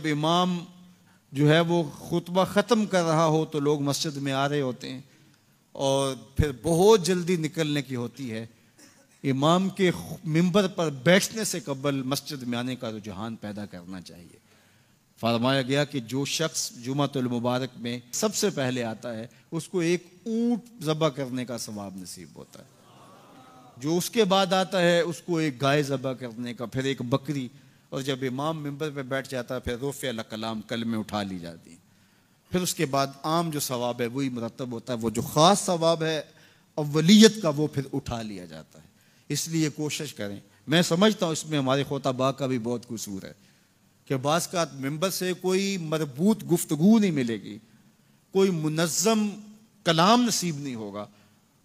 जब इमाम जो है वो खुतबा ख़त्म कर रहा हो तो लोग मस्जिद में आ रहे होते हैं और फिर बहुत जल्दी निकलने की होती है। इमाम के मिंबर पर बैठने से कबल मस्जिद में आने का रुझान पैदा करना चाहिए। फरमाया गया कि जो शख्स जुमातुल मुबारक में सबसे पहले आता है उसको एक ऊंट ज़बह करने का सवाब नसीब होता है, जो उसके बाद आता है उसको एक गाय ज़बह करने का, फिर एक बकरी, और जब इमाम मिंबर पे बैठ जाता है फिर रुफ़े अल कलाम कलमे उठा ली जाती हैं। फिर उसके बाद आम जो सवाब है वही मुरतब होता है, वो जो ख़ास सवाब है अव्वलियत का वो फिर उठा लिया जाता है। इसलिए कोशिश करें, मैं समझता हूँ इसमें हमारे खुतबा का भी बहुत कसूर है कि बाज़ का मिंबर से कोई मरबूत गुफ्तगू नहीं मिलेगी, कोई मुनज़्ज़म कलाम नसीब नहीं होगा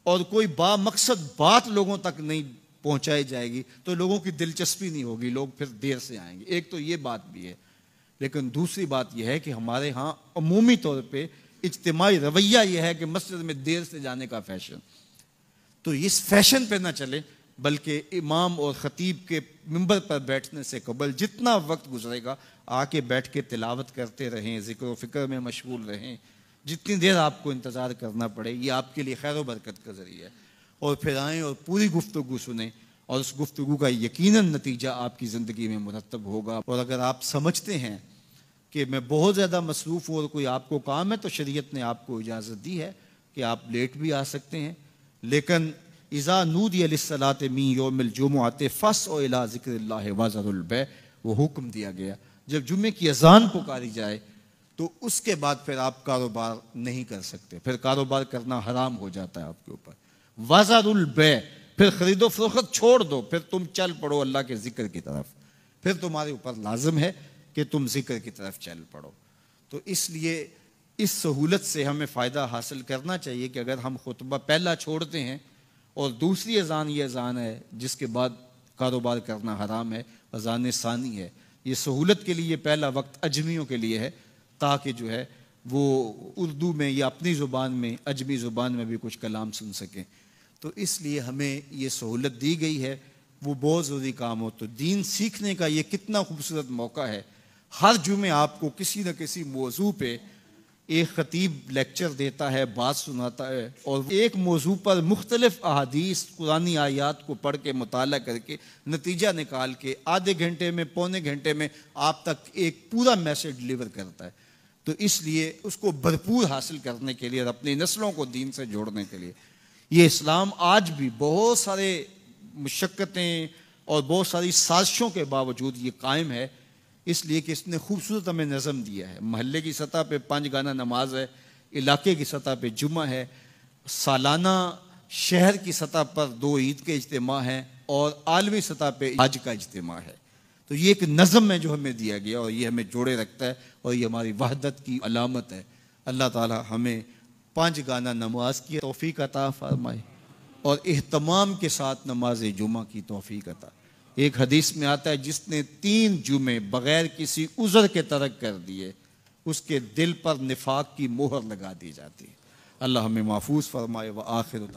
और कोई बामकसद बात लोगों तक नहीं पहुंचाई जाएगी तो लोगों की दिलचस्पी नहीं होगी, लोग फिर देर से आएंगे। एक तो ये बात भी है, लेकिन दूसरी बात यह है कि हमारे यहाँ अमूमी तौर पे इज्तिमाई रवैया यह है कि मस्जिद में देर से जाने का फैशन, तो इस फैशन पे ना चले, बल्कि इमाम और ख़तीब के मिंबर पर बैठने से कबल जितना वक्त गुजरेगा आके बैठ के तिलावत करते रहें, ज़िक्र व फ़िक्र में मशगूल रहें। जितनी देर आपको इंतज़ार करना पड़े ये आपके लिए खैर व बरकत का ज़रिया है। और फिर आएँ और पूरी गुफ्तगू सुने और उस गुफ्तगू का यकीनन नतीजा आपकी ज़िंदगी में मुरतब होगा। और अगर आप समझते हैं कि मैं बहुत ज़्यादा मसरूफ़ हूँ और कोई आपको काम है तो शरीयत ने आपको इजाज़त दी है कि आप लेट भी आ सकते हैं, लेकिन इज़ा नूदिया लिस्सलाति मिन यौमिल जुमुअति फ़स्अउ इला ज़िक्रिल्लाहि व ज़रुल बै, वो हुक्म दिया गया जब जुम्मे की अज़ान पुकारी जाए तो उसके बाद फिर आप कारोबार नहीं कर सकते, फिर कारोबार करना हराम हो जाता है आपके ऊपर। व ज़रुल बै, फिर खरीदो फरोख्त छोड़ दो, फिर तुम चल पड़ो अल्लाह के ज़िक्र की तरफ, फिर तुम्हारे ऊपर लाजिम है कि तुम ज़िक्र की तरफ चल पड़ो। तो इसलिए इस सहूलत से हमें फ़ायदा हासिल करना चाहिए कि अगर हम खुतबा पहला छोड़ते हैं और दूसरी अज़ान ये अज़ान है जिसके बाद कारोबार करना हराम है, अज़ान सानी है, ये सहूलत के लिए पहला वक्त अजमियों के लिए है ताकि जो है वो उर्दू में या अपनी ज़ुबान में अजमी ज़ुबान में भी कुछ कलाम सुन सकें। तो इसलिए हमें ये सहूलत दी गई है, वो बहुत ज़रूरी काम हो। तो दीन सीखने का ये कितना खूबसूरत मौका है, हर जुमे आपको किसी न किसी मौजू पे एक ख़तीब लेक्चर देता है, बात सुनाता है और एक मौजू पर मुख्तलिफ अहादीस कुरानी आयात को पढ़ के मुताला करके नतीजा निकाल के आधे घंटे में पौने घंटे में आप तक एक पूरा मैसेज डिलीवर करता है। तो इसलिए उसको भरपूर हासिल करने के लिए और अपनी नस्लों को दीन से जोड़ने के लिए ये इस्लाम आज भी बहुत सारे मुशक्क़तें और बहुत सारी साजिशों के बावजूद ये कायम है, इसलिए कि इसने खूबसूरत हमें नज़म दिया है। महल्ले की सतह पे 5 गाना नमाज है, इलाके की सतह पे जुम्मा है, सालाना शहर की सतह पर 2 ईद के इज्तिमा हैं और आलमी सतह पे हज का इज्तिमा है। तो ये एक नज़म है जो हमें दिया गया और ये हमें जोड़े रखता है और ये हमारी वहदत की अलामत है। अल्लाह ताला हमें 5 गाना नमाज की तौफीक अता फरमाए और एहतमाम के साथ नमाज जुमा की तौफीक अता। एक हदीस में आता है जिसने 3 जुमे बगैर किसी उज़र के तरक कर दिए उसके दिल पर निफाक की मोहर लगा दी जाती है। अल्लाह हमें महफूज फरमाए। व आखिर